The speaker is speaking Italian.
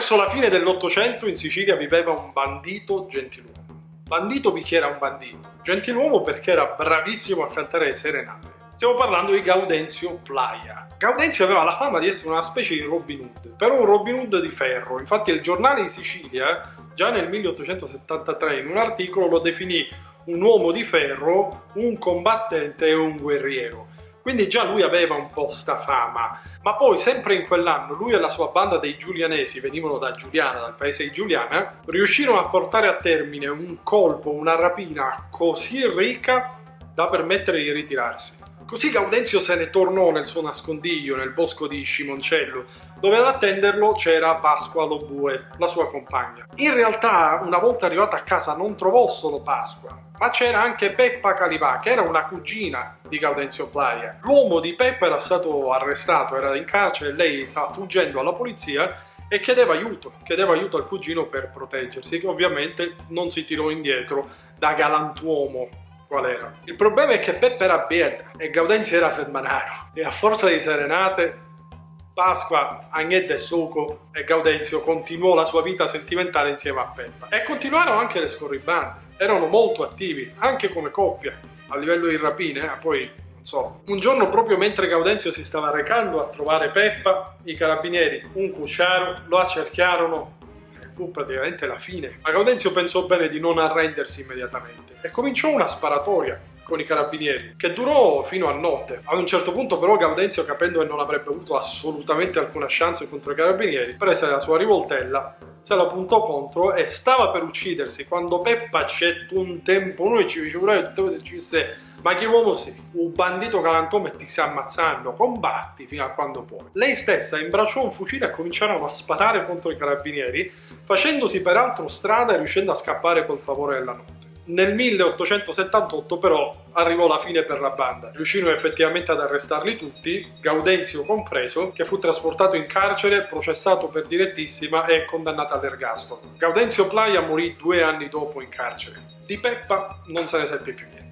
Verso la fine dell'Ottocento in Sicilia viveva un bandito gentiluomo. Bandito perché era un bandito, gentiluomo perché era bravissimo a cantare le serenate. Stiamo parlando di Gaudenzio Playa. Gaudenzio aveva la fama di essere una specie di Robin Hood, però un Robin Hood di ferro. Infatti il giornale di Sicilia, già nel 1873, in un articolo lo definì un uomo di ferro, un combattente e un guerriero. Quindi già lui aveva un po' sta fama. Ma poi, sempre in quell'anno, lui e la sua banda dei giulianesi, venivano da Giuliana, dal paese di Giuliana, riuscirono a portare a termine un colpo, una rapina così ricca da permettere di ritirarsi. Così Gaudenzio se ne tornò nel suo nascondiglio nel bosco di Scimoncello, dove ad attenderlo c'era Pasqua lo Bue, la sua compagna. In realtà, una volta arrivata a casa non trovò solo Pasqua, ma c'era anche Peppa Calivà, che era una cugina di Gaudenzio Playa. L'uomo di Peppa era stato arrestato, era in carcere, lei stava fuggendo alla polizia e chiedeva aiuto al cugino per proteggersi, che ovviamente non si tirò indietro da galantuomo qual era. Il problema è che Peppa era bieda e Gaudenzio era fermanaro e a forza di serenate Pasqua, Agnetta e Suco e Gaudenzio continuò la sua vita sentimentale insieme a Peppa. E continuarono anche le scorribande, erano molto attivi, anche come coppia, a livello di rapine, poi non so. Un giorno, proprio mentre Gaudenzio si stava recando a trovare Peppa, i carabinieri, un cucciaro, lo accerchiarono e fu praticamente la fine. Ma Gaudenzio pensò bene di non arrendersi immediatamente e cominciò una sparatoria con i carabinieri, che durò fino a notte. Ad un certo punto però Gaudenzio, capendo che non avrebbe avuto assolutamente alcuna chance contro i carabinieri, prese la sua rivoltella, se la puntò contro e stava per uccidersi quando Peppa accetta un tempo, noi ci diceva tutte ci disse: ma che uomo sei? Un bandito galantuomo e ti sta ammazzando, combatti fino a quando puoi. Lei stessa imbracciò un fucile e cominciarono a sparare contro i carabinieri, facendosi peraltro strada e riuscendo a scappare col favore della notte. Nel 1878 però arrivò la fine per la banda. Riuscirono effettivamente ad arrestarli tutti, Gaudenzio compreso, che fu trasportato in carcere, processato per direttissima e condannato all'ergastolo. Gaudenzio Playa morì 2 anni dopo in carcere. Di Peppa non se ne seppe più niente.